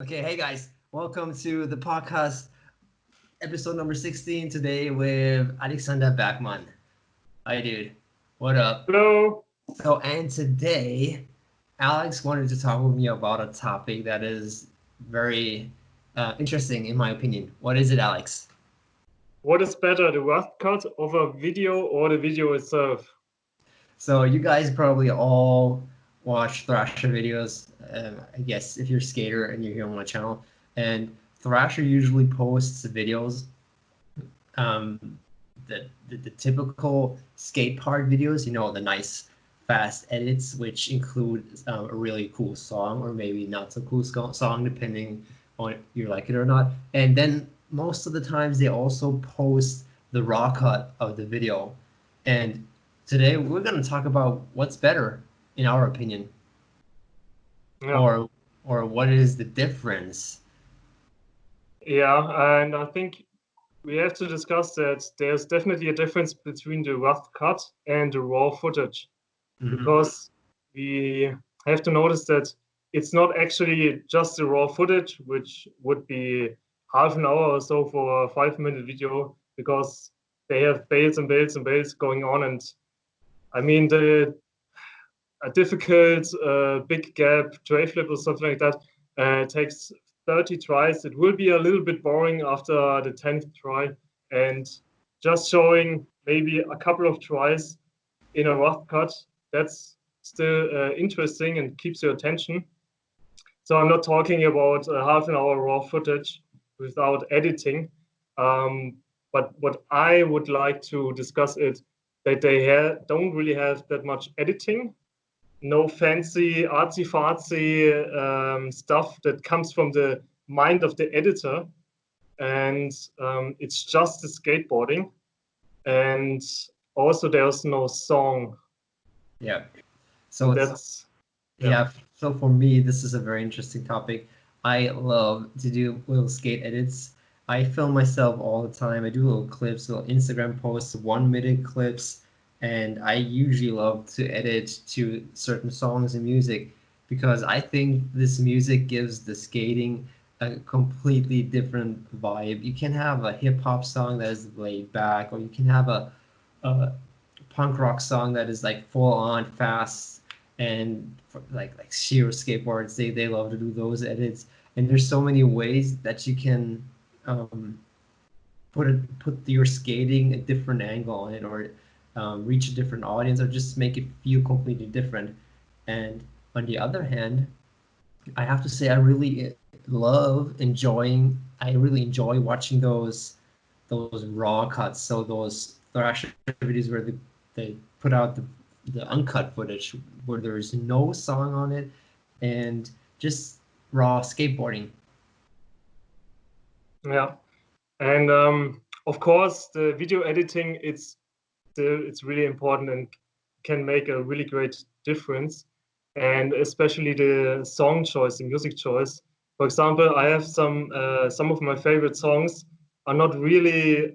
Okay, hey guys, welcome to the podcast episode number 16 today with Alexander Backman. Hi, dude. What up? Hello. And today, Alex wanted to talk with me about a topic that is very interesting, in my opinion. What is it, Alex? What is better, the rough cut of a video or the video itself? So, you guys probably all watch Thrasher videos, I guess, if you're a skater and you're here on my channel. And Thrasher usually posts videos the typical skate park videos, the nice fast edits, which include a really cool song or maybe not so cool song, depending on if you like it or not. And then most of the times they also post the raw cut of the video. And today we're going to talk about what's better, in our opinion, Yeah. or what is the difference. Yeah, and I think we have to discuss that there's definitely a difference between the rough cut and the raw footage Mm-hmm. because we have to notice that it's not actually just the raw footage, which would be half an hour or so for a 5 minute video because they have bales and bales and bales going on. And I mean, the a difficult big gap tray flip or something like that takes 30 tries. It will be a little bit boring after the 10th try, and just showing maybe a couple of tries in a rough cut, that's still interesting and keeps your attention. So I'm not talking about half an hour raw footage without editing. Um, but what I would like to discuss is that they don't really have that much editing, no fancy artsy fartsy stuff that comes from the mind of the editor, and it's just the skateboarding, and also there's no song. Yeah. So And it's that's yeah. Yeah, so for me, this is a very interesting topic. I love to do little skate edits. I film myself all the time. I do little clips, little Instagram posts, 1 minute clips, and I usually love to edit to certain songs and music because I think this music gives the skating a completely different vibe. You can have a hip hop song that is laid back, or you can have a punk rock song that is like full on fast and for, like sheer skateboards. They love to do those edits, and there's so many ways that you can put your skating a different angle on it, or reach a different audience, or just make it feel completely different. And on the other hand, I have to say I really enjoy watching those raw cuts. So those Thrasher videos where they put out the uncut footage where there's no song on it and just raw skateboarding. Yeah. And of course the video editing, it's really important and can make a really great difference, and especially the song choice, the music choice. For example, I have some of my favorite songs are not really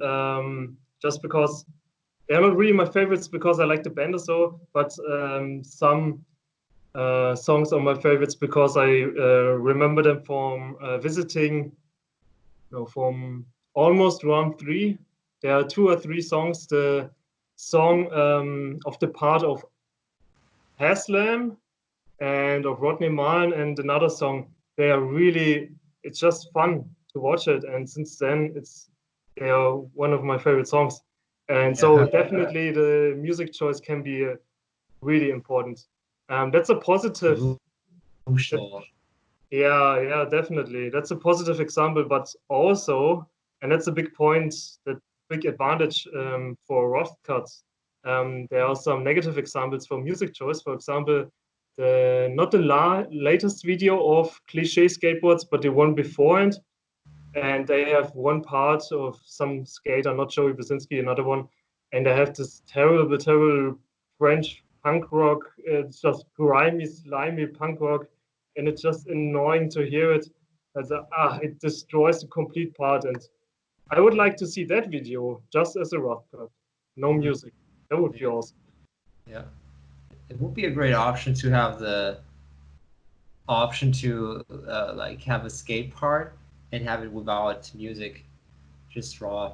just because they're not really my favorites because I like the band or so, but some songs are my favorites because I remember them from visiting, from almost round three. There are two or three songs. The song of the part of Haslam and of Rodney Mullen and another song. They are really, it's just fun to watch it. And since then, they are one of my favorite songs. And so Yeah, definitely the music choice can be really important. That's a positive. That, crucial. yeah, definitely. That's a positive example, but also, and that's a big point, that big advantage for rough cuts. There are some negative examples for music choice. For example, the not the latest video of cliche skateboards, but the one before it, and they have one part of some skater, not Joey Basinski, another one, and they have this terrible, terrible French punk rock. It's just grimy, slimy punk rock, and it's just annoying to hear it. It destroys the complete part. And I would like to see that video just as a rough cut, no Mhm. music. That would be Yeah, awesome. yeah. It would be a great option to have option to like have a skate part and have it without music, just raw.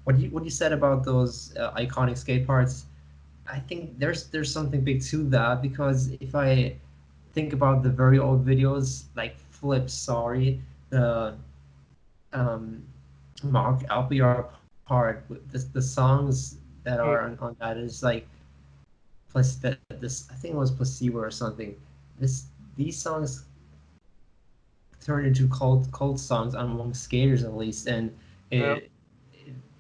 What you said about those iconic skate parts, I think there's something big to that, because if I think about the very old videos like Flip Sorry, the um, Mark LPR part, the songs that are Mm, on that is like plus that this I think it was Placebo or something. This these songs turned into cult songs among skaters at least, and yeah. it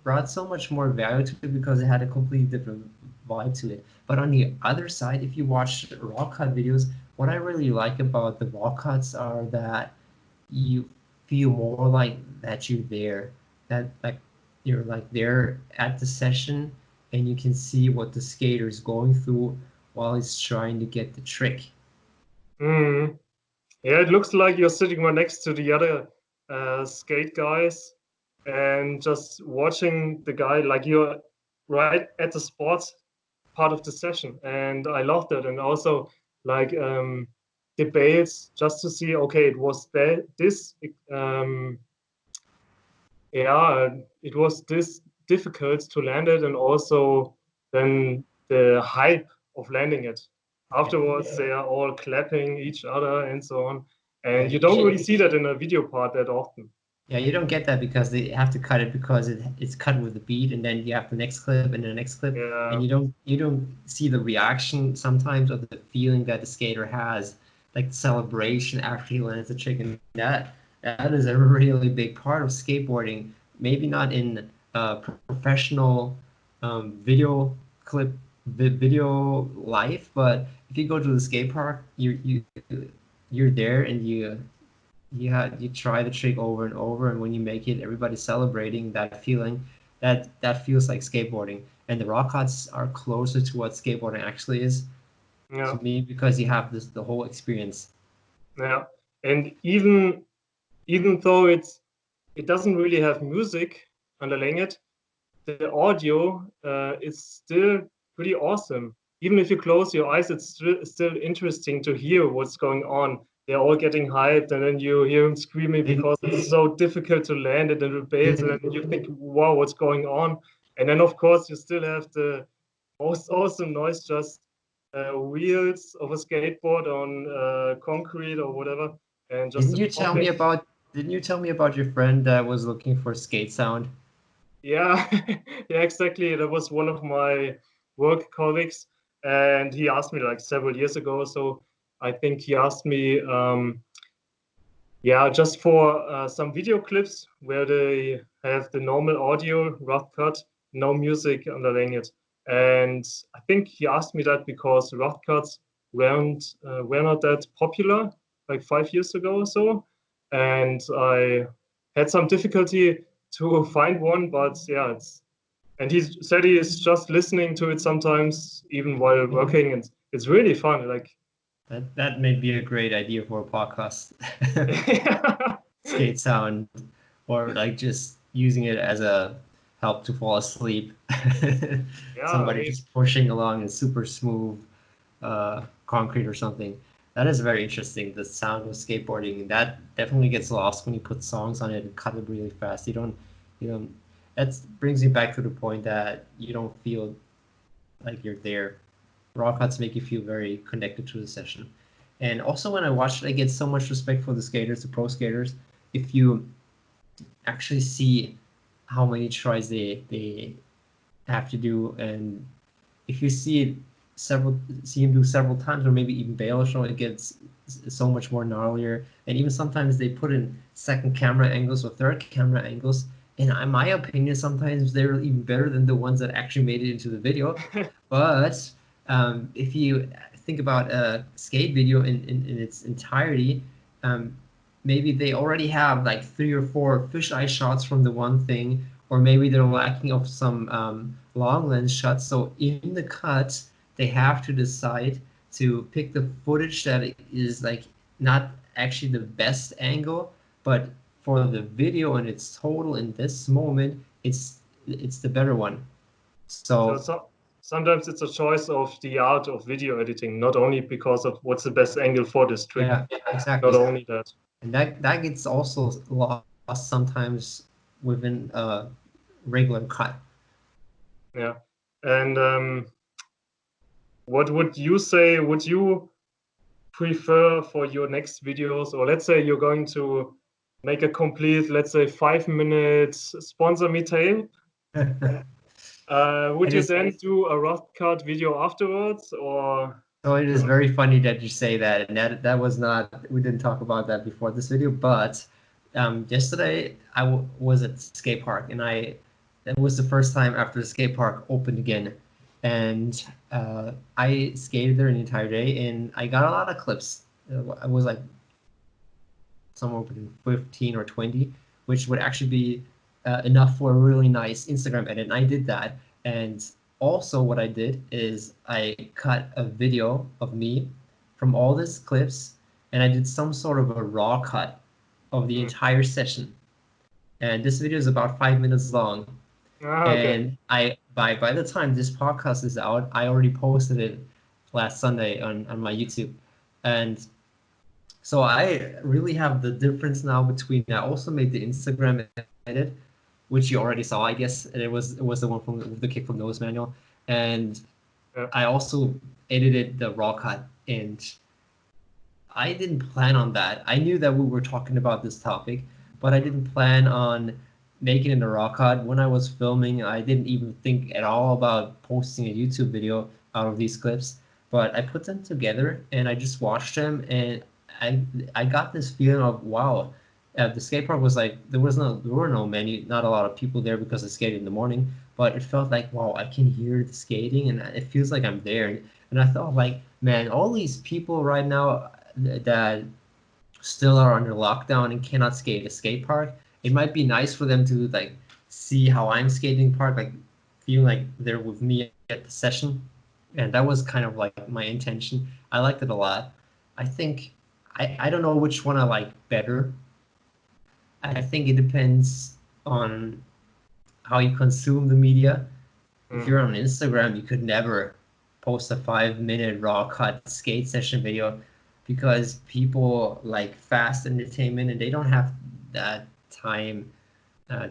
brought so much more value to it because it had a completely different vibe to it. But on the other side, if you watch raw cut videos, what I really like about the raw cuts are that you feel more like that you're there, that like you're like there at the session, and you can see what the skater is going through while he's trying to get the trick. Mm. Yeah, it looks like you're sitting right next to the other skate guys and just watching the guy like you're right at the sports part of the session. And I loved it. And also like debates just to see, okay, it was this, yeah, it was this difficult to land it, and also then the hype of landing it. Afterwards, they are all clapping each other and so on. Yeah, And you don't really see that in a video part that often. yeah, you don't get that because they have to cut it because it's cut with the beat, and then you have the next clip and the next clip, and Yeah, you don't see the reaction sometimes or the feeling that the skater has, like celebration after he lands the trick, and that is a really big part of skateboarding. Maybe not in professional video clip video life, but if you go to the skate park, you're there and you try the trick over and over, and when you make it, everybody's celebrating that feeling. That feels like skateboarding, and the rock cuts are closer to what skateboarding actually is yeah, to me because you have this the whole experience. yeah. And even though it doesn't really have music underlying it, the audio is still pretty awesome. Even if you close your eyes, it's still interesting to hear what's going on. They're all getting hyped, and then you hear them screaming Didn't because it's so difficult to land it and it bails, and didn't then you think, wow, what's going on? And then, of course, you still have the most awesome noise, just wheels of a skateboard on concrete or whatever, and just didn't the you tell me popping. about didn't you tell me about your friend that was looking for skate sound? Yeah, yeah, exactly. That was one of my work colleagues, and he asked me like several years ago. So I think he asked me, yeah, just for some video clips where they have the normal audio, rough cut, no music underlaying it. And I think he asked me that because rough cuts were not that popular like 5 years ago or so, and I had some difficulty to find one. But yeah, it's and he said he is just listening to it sometimes even while working, and it's really fun. Like, That may be a great idea for a podcast. yeah, Skate sound, or like just using it as a help to fall asleep. yeah. I Somebody mean, just pushing along in super smooth concrete or something. That is very interesting. The sound of skateboarding, that definitely gets lost when you put songs on it and cut it really fast. You don't. That brings me back to the point that you don't feel like you're there. Raw cuts make you feel very connected to the session. And also when I watch it, I get so much respect for the skaters, the pro skaters. If you actually see how many tries they have to do, and if you see him do several times or maybe even bail a show, it gets so much more gnarlier. And even sometimes they put in second camera angles or third camera angles, and in my opinion sometimes they're even better than the ones that actually made it into the video. But if you think about a skate video in its entirety, um, maybe they already have like 3 or 4 fisheye shots from the one thing, or maybe they're lacking of some long lens shots. So in the cut, they have to decide to pick the footage that is like not actually the best angle, but for the video and its total in this moment, it's the better one. so So sometimes it's a choice of the art of video editing, not only because of what's the best angle for this trick. Yeah, Not exactly. only that. And that gets also lost sometimes within a regular cut. Yeah. And what would you say? Would you prefer for your next videos, or let's say you're going to make a complete, let's say, 5 minutes sponsor me tape? Would It you is then do a rough cut video afterwards, or? so it is very funny that you say that, and that was not, we didn't talk about that before this video, but yesterday I was at skate park, and that was the first time after the skate park opened again, and I skated there an entire day, and I got a lot of clips. I was like somewhere between 15 or 20, which would actually be enough for a really nice Instagram edit. And I did that. And also, what I did is I cut a video of me from all these clips, and I did some sort of a raw cut of the Hmm. entire session. And this video is about 5 minutes long. Ah, okay. And I by the time this podcast is out, I already posted it last Sunday on my YouTube. And so I really have the difference now between I also made the Instagram edit, which you already saw, I guess. And it was the one from the kick from nose manual. And Yeah. I also edited the raw cut. And I didn't plan on that. I knew that we were talking about this topic, but I didn't plan on making it a raw cut. When I was filming, I didn't even think at all about posting a YouTube video out of these clips. But I put them together and I just watched them, and I I got this feeling of wow. The skate park was like there were no many, not a lot of people there because I skated in the morning, but it felt like wow, I can hear the skating and it feels like I'm there. And I thought like, man, all these people right now that still are under lockdown and cannot skate a skate park, it might be nice for them to like see how I'm skating park, like feel like they're with me at the session. And that was kind of like my intention. I liked it a lot. I think I don't know which one I like better. I think it depends on how you consume the media. If Mm. you're on Instagram, you could never post a 5 minute raw cut skate session video because people like fast entertainment and they don't have that time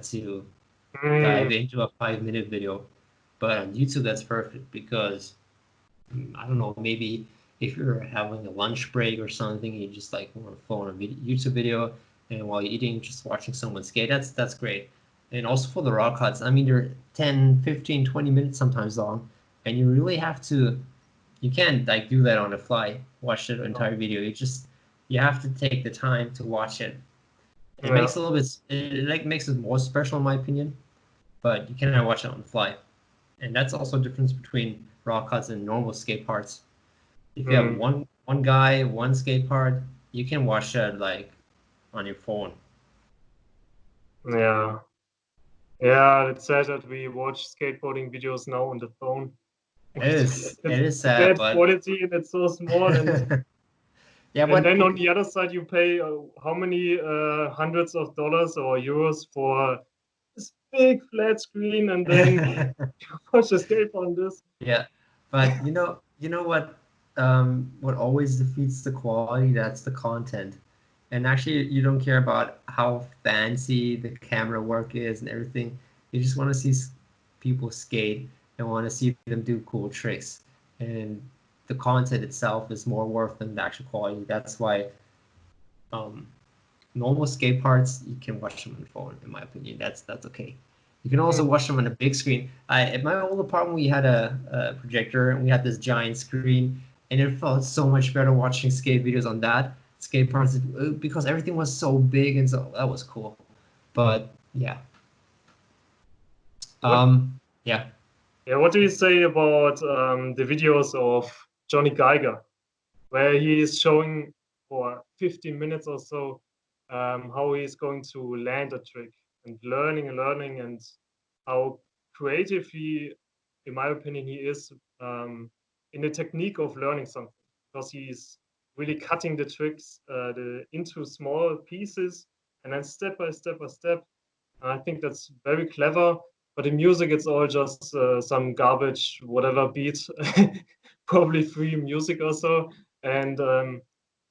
to dive Mm. into a 5 minute video. But on YouTube, that's perfect because I don't know, maybe if you're having a lunch break or something, you just like want to phone a YouTube video, and while you're eating, just watching someone skate. That's great. And also for the raw cuts, I mean, they're 10, 15, 20 minutes sometimes long, and you really have to. You can't like do that on the fly. Watch the Oh, entire video. You have to take the time to watch it. It yeah. makes a little bit. It like makes it more special in my opinion, but you cannot watch it on the fly. And that's also a difference between raw cuts and normal skate parts. If you have Mm. one guy, one skate part, you can watch that like on your phone. Yeah. Yeah, it's sad that we watch skateboarding videos now on the phone. It It's is a sad, bad but quality and it's so small. yeah, And but then on the other side, you pay how many hundreds of dollars or euros for this big flat screen, and then you watch the skateboard on this. yeah, but you know what always defeats the quality? That's the content. And actually, you don't care about how fancy the camera work is and everything. You just want to see people skate and want to see them do cool tricks. And the content itself is more worth than the actual quality. That's why um, normal skate parts you can watch them on the phone. In my opinion, that's okay. You can also Mm. watch them on a big screen. At my old apartment, we had a projector and we had this giant screen, and it felt so much better watching skate videos on that skate parts because everything was so big and so that was cool. But yeah, What? yeah, Yeah. What do you say about the videos of Johnny Geiger, where he is showing for 15 minutes or so how he's going to land a trick and learning and learning, and how creative he, in my opinion, he is in the technique of learning something, because he's really cutting the tricks into small pieces and then step by step by step. And I think that's very clever. but in music it's all just some garbage, whatever beat, probably free music or so. And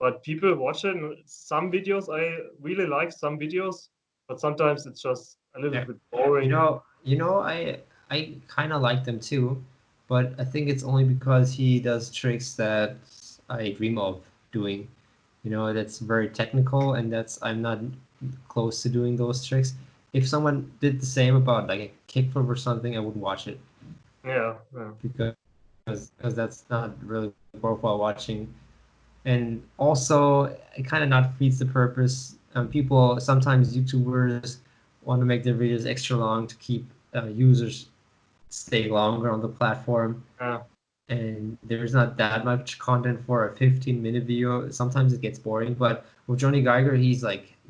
but people watch it. And some videos I really like, some videos, but sometimes it's just a little Yeah. bit boring. I kind of like them too, but I think it's only because he does tricks that I dream of doing. That's very technical, and I'm not close to doing those tricks. If someone did the same about like a kickflip or something, I would watch it Yeah, yeah. because that's not really worthwhile watching. And also, it kind of not feeds the purpose. People sometimes YouTubers want to make their videos extra long to keep users stay longer on the platform, Yeah. and there's not that much content for a 15-minute video. Sometimes it gets boring, but with Johnny Geiger, he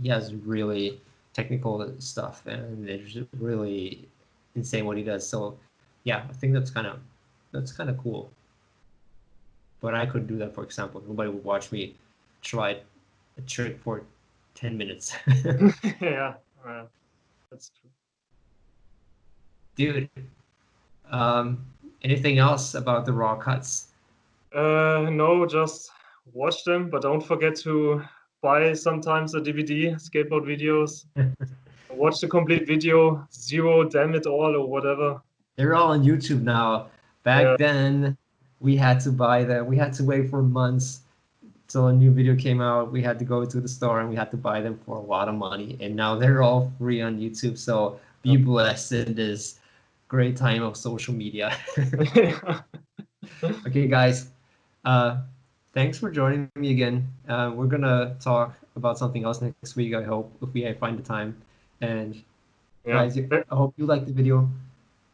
has really technical stuff, and it's really insane what he does. So yeah, I think that's kind of cool. But I could do that, for example. Nobody would watch me try a trick for 10 minutes. Yeah, that's true. Dude, um, anything else about the raw cuts? No, just watch them, but don't forget to buy sometimes a DVD, skateboard videos. Watch the complete video, zero, damn it all, or whatever. They're all on YouTube now. Yeah, Back then, we had to buy them. We had to wait for months till a new video came out. We had to go to the store and we had to buy them for a lot of money. And now they're all free on YouTube. So be blessed in this great time of social media. yeah. Okay, guys. Thanks for joining me again. We're gonna talk about something else next week, I hope, if we find the time. And Yeah. guys, I hope you liked the video.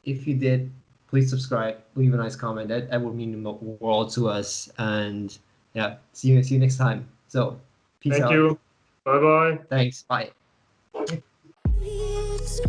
If you did, please subscribe, leave a nice comment. That would mean the world to us. And yeah, see you next time. So, peace Thank out. you. Bye bye. Thanks. Bye. It's